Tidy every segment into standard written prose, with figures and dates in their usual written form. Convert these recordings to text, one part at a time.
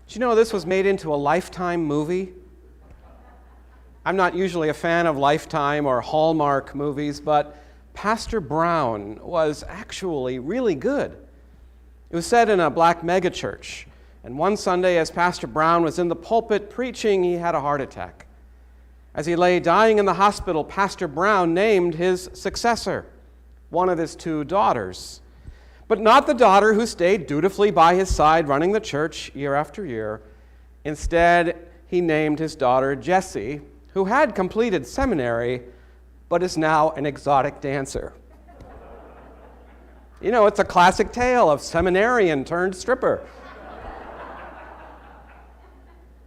Did you know this was made into a Lifetime movie? I'm not usually a fan of Lifetime or Hallmark movies, but Pastor Brown was actually really good. It was set in a black megachurch, and one Sunday as Pastor Brown was in the pulpit preaching, he had a heart attack. As he lay dying in the hospital, Pastor Brown named his successor, one of his 2 daughters. But not the daughter who stayed dutifully by his side running the church year after year. Instead, he named his daughter Jessie, who had completed seminary, but is now an exotic dancer. You know, it's a classic tale of seminarian turned stripper.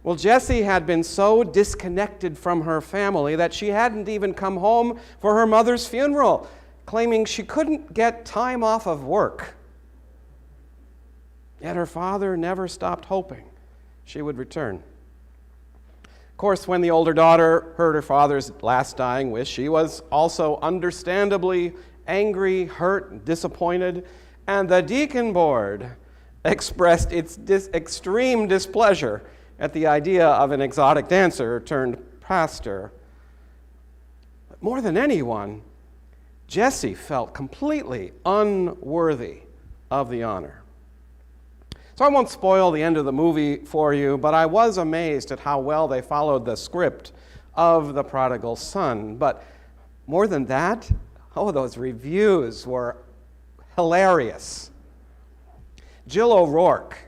Well, Jessie had been so disconnected from her family that she hadn't even come home for her mother's funeral, claiming she couldn't get time off of work. Yet her father never stopped hoping she would return. Of course, when the older daughter heard her father's last dying wish, she was also understandably angry, hurt, and disappointed, and the deacon board expressed its extreme displeasure at the idea of an exotic dancer turned pastor. But more than anyone, Jessie felt completely unworthy of the honor. So I won't spoil the end of the movie for you, but I was amazed at how well they followed the script of The Prodigal Son. But more than that, those reviews were hilarious. Jill O'Rourke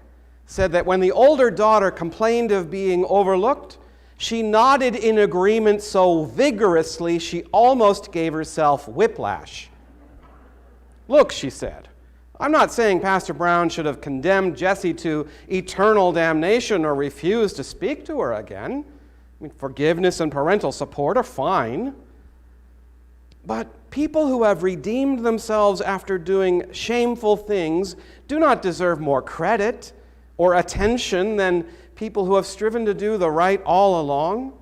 said that when the older daughter complained of being overlooked, she nodded in agreement so vigorously she almost gave herself whiplash. "Look," she said, "I'm not saying Pastor Brown should have condemned Jessie to eternal damnation or refused to speak to her again. Forgiveness and parental support are fine. But people who have redeemed themselves after doing shameful things do not deserve more credit or attention than people who have striven to do the right all along.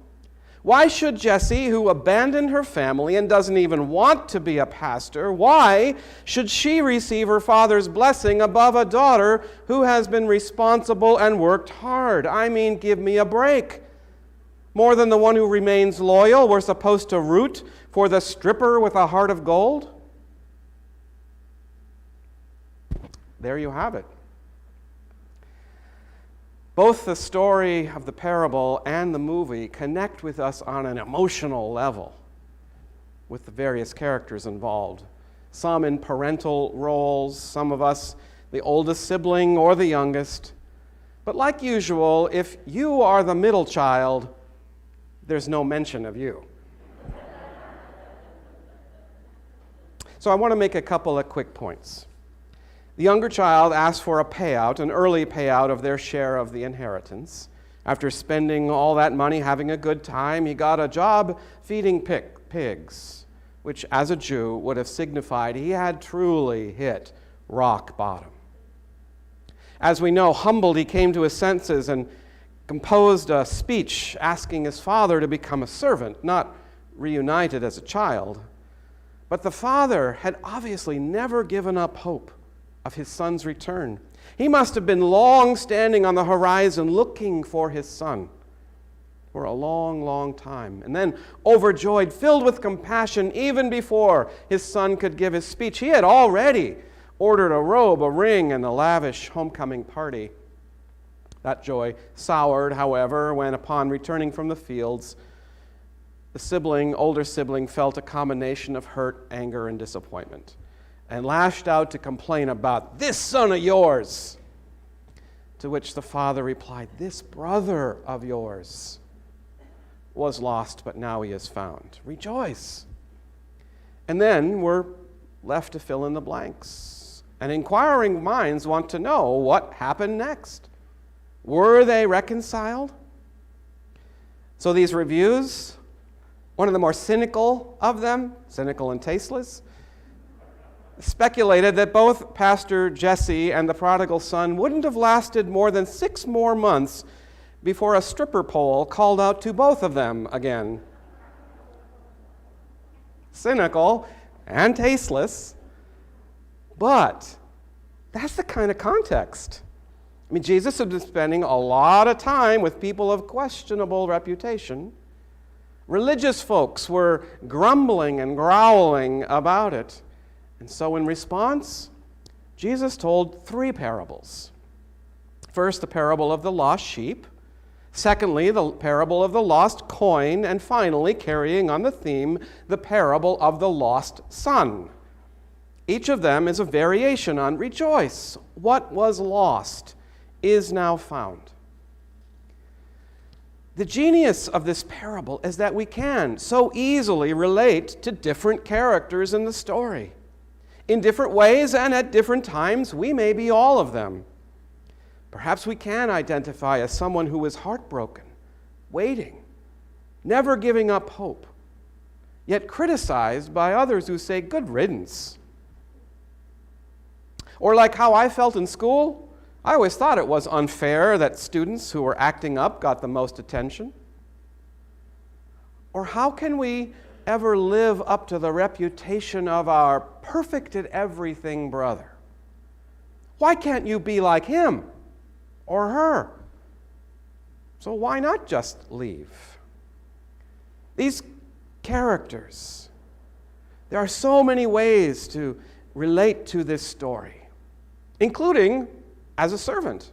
Why should Jessie, who abandoned her family and doesn't even want to be a pastor, why should she receive her father's blessing above a daughter who has been responsible and worked hard? I mean, give me a break. More than the one who remains loyal, we're supposed to root for the stripper with a heart of gold?" There you have it. Both the story of the parable and the movie connect with us on an emotional level with the various characters involved. Some in parental roles, some of us the oldest sibling or the youngest. But like usual, if you are the middle child, there's no mention of you. So I want to make a couple of quick points. The younger child asked for a payout, an early payout of their share of the inheritance. After spending all that money having a good time, he got a job feeding pigs, which as a Jew would have signified he had truly hit rock bottom. As we know, humbled, he came to his senses and composed a speech asking his father to become a servant, not reunited as a child. But the father had obviously never given up hope of his son's return. He must have been long standing on the horizon looking for his son for a long, long time. And then, overjoyed, filled with compassion, even before his son could give his speech, he had already ordered a robe, a ring, and a lavish homecoming party. That joy soured, however, when upon returning from the fields, the older sibling felt a combination of hurt, anger, and disappointment, and lashed out to complain about this son of yours. To which the father replied, "This brother of yours was lost, but now he is found. Rejoice." And then we're left to fill in the blanks. And inquiring minds want to know what happened next. Were they reconciled? So these reviews, one of the more cynical of them, cynical and tasteless, speculated that both Pastor Jessie and the prodigal son wouldn't have lasted more than 6 more months before a stripper pole called out to both of them again. Cynical and tasteless, but that's the kind of context. I mean, Jesus had been spending a lot of time with people of questionable reputation. Religious folks were grumbling and growling about it. And so in response, Jesus told 3 parables. First, the parable of the lost sheep. Secondly, the parable of the lost coin. And finally, carrying on the theme, the parable of the lost son. Each of them is a variation on rejoice. What was lost is now found. The genius of this parable is that we can so easily relate to different characters in the story. In different ways and at different times, we may be all of them. Perhaps we can identify as someone who is heartbroken, waiting, never giving up hope, yet criticized by others who say, "Good riddance." Or like how I felt in school, I always thought it was unfair that students who were acting up got the most attention. Or how can we ever live up to the reputation of our perfect at everything brother? Why can't you be like him or her? So why not just leave? These characters, there are so many ways to relate to this story, including as a servant.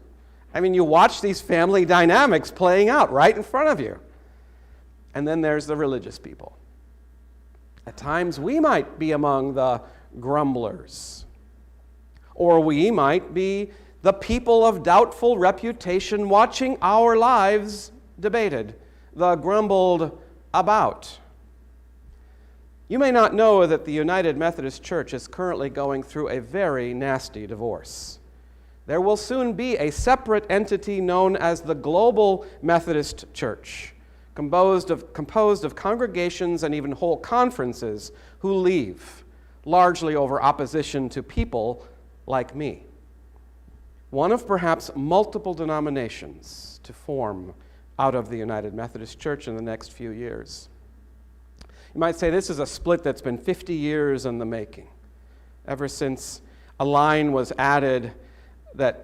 I mean, you watch these family dynamics playing out right in front of you. And then there's the religious people. At times we might be among the grumblers, or we might be the people of doubtful reputation watching our lives debated, the grumbled about. You may not know that the United Methodist Church is currently going through a very nasty divorce. There will soon be a separate entity known as the Global Methodist Church, composed of congregations and even whole conferences who leave, largely over opposition to people like me. One of perhaps multiple denominations to form out of the United Methodist Church in the next few years. You might say this is a split that's been 50 years in the making, ever since a line was added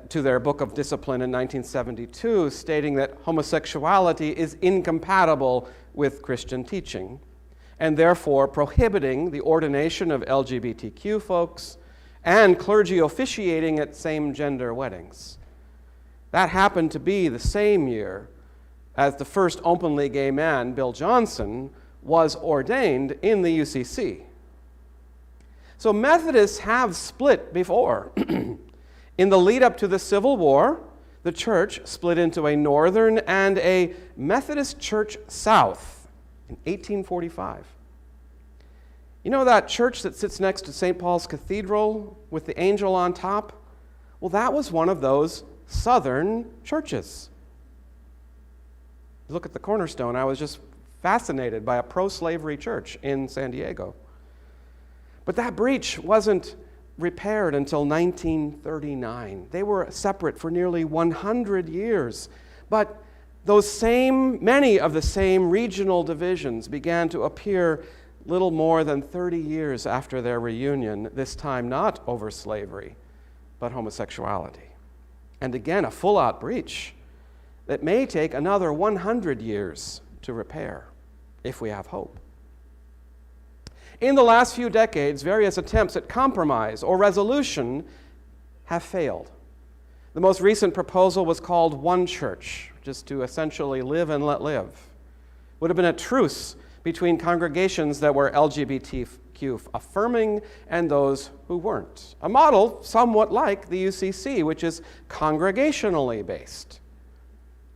to their Book of Discipline in 1972, stating that homosexuality is incompatible with Christian teaching, and therefore prohibiting the ordination of LGBTQ folks and clergy officiating at same-gender weddings. That happened to be the same year as the first openly gay man, Bill Johnson, was ordained in the UCC. So Methodists have split before. In the lead up to the Civil War, the church split into a Northern and a Methodist Church South in 1845. You know that church that sits next to St. Paul's Cathedral with the angel on top? Well, that was one of those Southern churches. Look at the cornerstone. I was just fascinated by a pro-slavery church in San Diego. But that breach wasn't repaired until 1939. They were separate for nearly 100 years. But many of the same regional divisions began to appear little more than 30 years after their reunion, this time not over slavery, but homosexuality. And again, a full-out breach that may take another 100 years to repair, if we have hope. In the last few decades, various attempts at compromise or resolution have failed. The most recent proposal was called One Church, just to essentially live and let live. It would have been a truce between congregations that were LGBTQ affirming and those who weren't. A model somewhat like the UCC, which is congregationally based.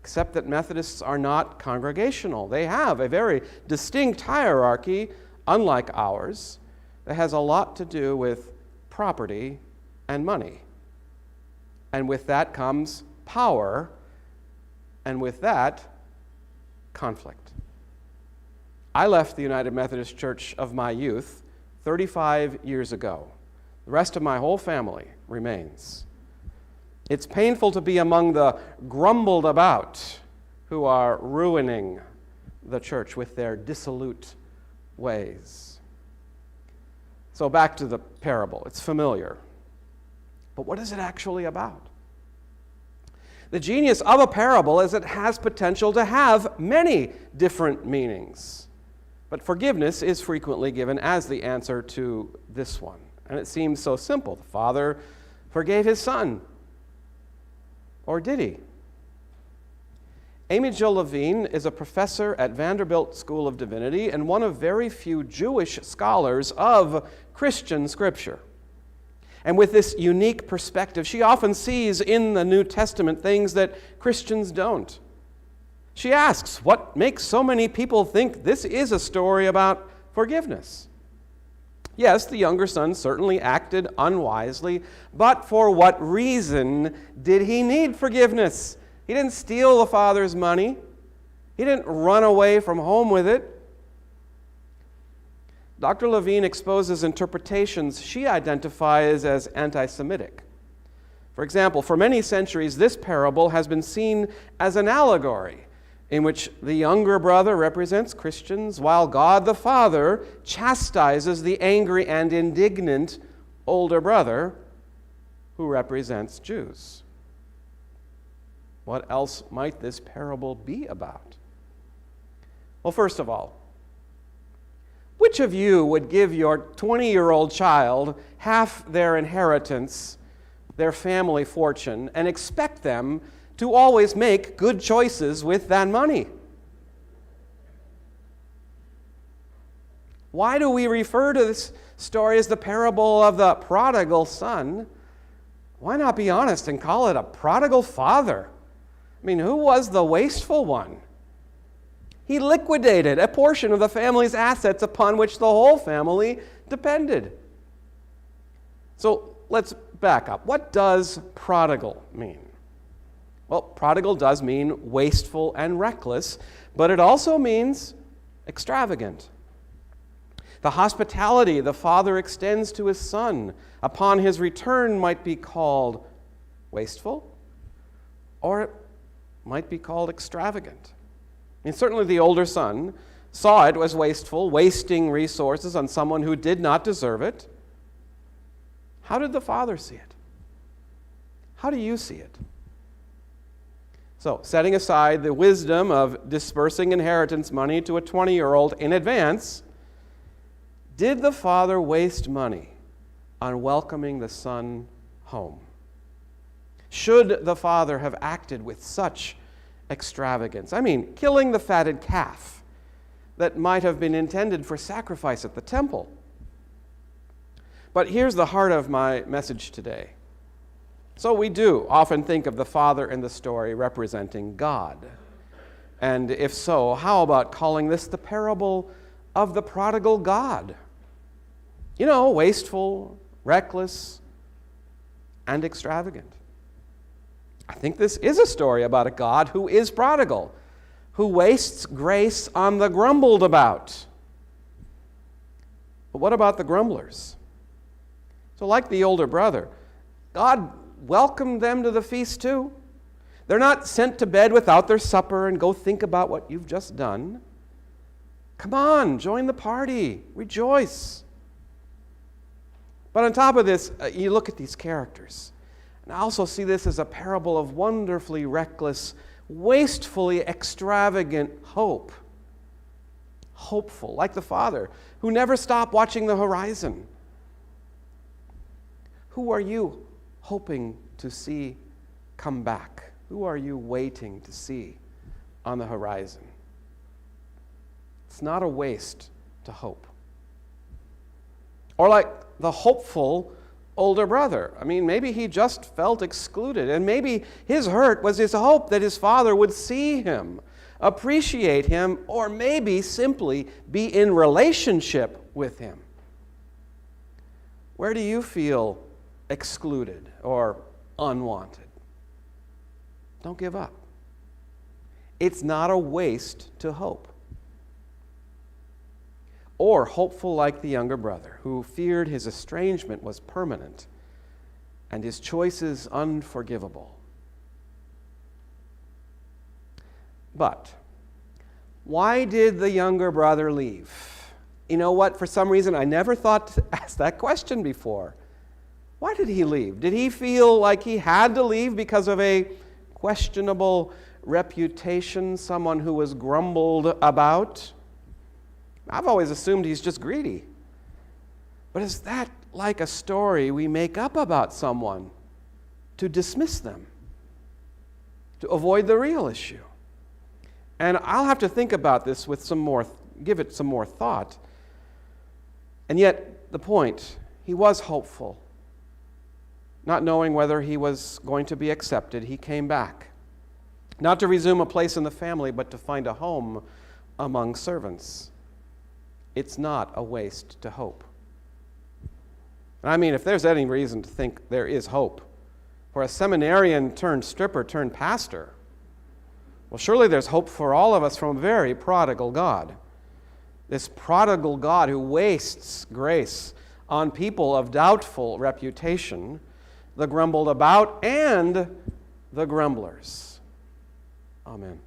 Except that Methodists are not congregational. They have a very distinct hierarchy, unlike ours, that has a lot to do with property and money. And with that comes power, and with that, conflict. I left the United Methodist Church of my youth 35 years ago. The rest of my whole family remains. It's painful to be among the grumbled about who are ruining the church with their dissolute ways. So back to the parable. It's familiar. But what is it actually about? The genius of a parable is it has potential to have many different meanings. But forgiveness is frequently given as the answer to this one. And it seems so simple. The father forgave his son. Or did he? Amy Jill Levine is a professor at Vanderbilt School of Divinity and one of very few Jewish scholars of Christian scripture. And with this unique perspective, she often sees in the New Testament things that Christians don't. She asks, what makes so many people think this is a story about forgiveness? Yes, the younger son certainly acted unwisely, but for what reason did he need forgiveness? He didn't steal the father's money. He didn't run away from home with it. Dr. Levine exposes interpretations she identifies as anti-Semitic. For example, for many centuries, this parable has been seen as an allegory in which the younger brother represents Christians, while God the Father chastises the angry and indignant older brother who represents Jews. What else might this parable be about? Well, first of all, which of you would give your 20-year-old child half their inheritance, their family fortune, and expect them to always make good choices with that money? Why do we refer to this story as the parable of the prodigal son? Why not be honest and call it a prodigal father? I mean, who was the wasteful one? He liquidated a portion of the family's assets upon which the whole family depended. So let's back up. What does prodigal mean? Well, prodigal does mean wasteful and reckless, but it also means extravagant. The hospitality the father extends to his son upon his return might be called wasteful, or it might be called extravagant. And certainly the older son saw it as wasteful, wasting resources on someone who did not deserve it. How did the father see it? How do you see it? So, setting aside the wisdom of dispersing inheritance money to a 20-year-old in advance, did the father waste money on welcoming the son home? Should the father have acted with such extravagance? I mean, killing the fatted calf that might have been intended for sacrifice at the temple. But here's the heart of my message today. So we do often think of the father in the story representing God. And if so, how about calling this the parable of the prodigal God? You know, wasteful, reckless, and extravagant. I think this is a story about a God who is prodigal, who wastes grace on the grumbled about. But what about the grumblers? So like the older brother, God welcomed them to the feast too. They're not sent to bed without their supper and go think about what you've just done. Come on, join the party, rejoice. But on top of this, you look at these characters. And I also see this as a parable of wonderfully reckless, wastefully extravagant hope. Hopeful, like the father, who never stopped watching the horizon. Who are you hoping to see come back? Who are you waiting to see on the horizon? It's not a waste to hope. Or like the hopeful older brother. I mean, maybe he just felt excluded, and maybe his hurt was his hope that his father would see him, appreciate him, or maybe simply be in relationship with him. Where do you feel excluded or unwanted? Don't give up. It's not a waste to hope. Or hopeful like the younger brother, who feared his estrangement was permanent and his choices unforgivable. But why did the younger brother leave? You know what? For some reason, I never thought to ask that question before. Why did he leave? Did he feel like he had to leave because of a questionable reputation, someone who was grumbled about. I've always assumed he's just greedy. But is that like a story we make up about someone to dismiss them, to avoid the real issue? And I'll have to think about this with give it some more thought. And yet, the point, he was hopeful. Not knowing whether he was going to be accepted, he came back. Not to resume a place in the family, but to find a home among servants. It's not a waste to hope. I mean, if there's any reason to think there is hope for a seminarian turned stripper turned pastor, well, surely there's hope for all of us from a very prodigal God. This prodigal God who wastes grace on people of doubtful reputation, the grumbled about and the grumblers. Amen.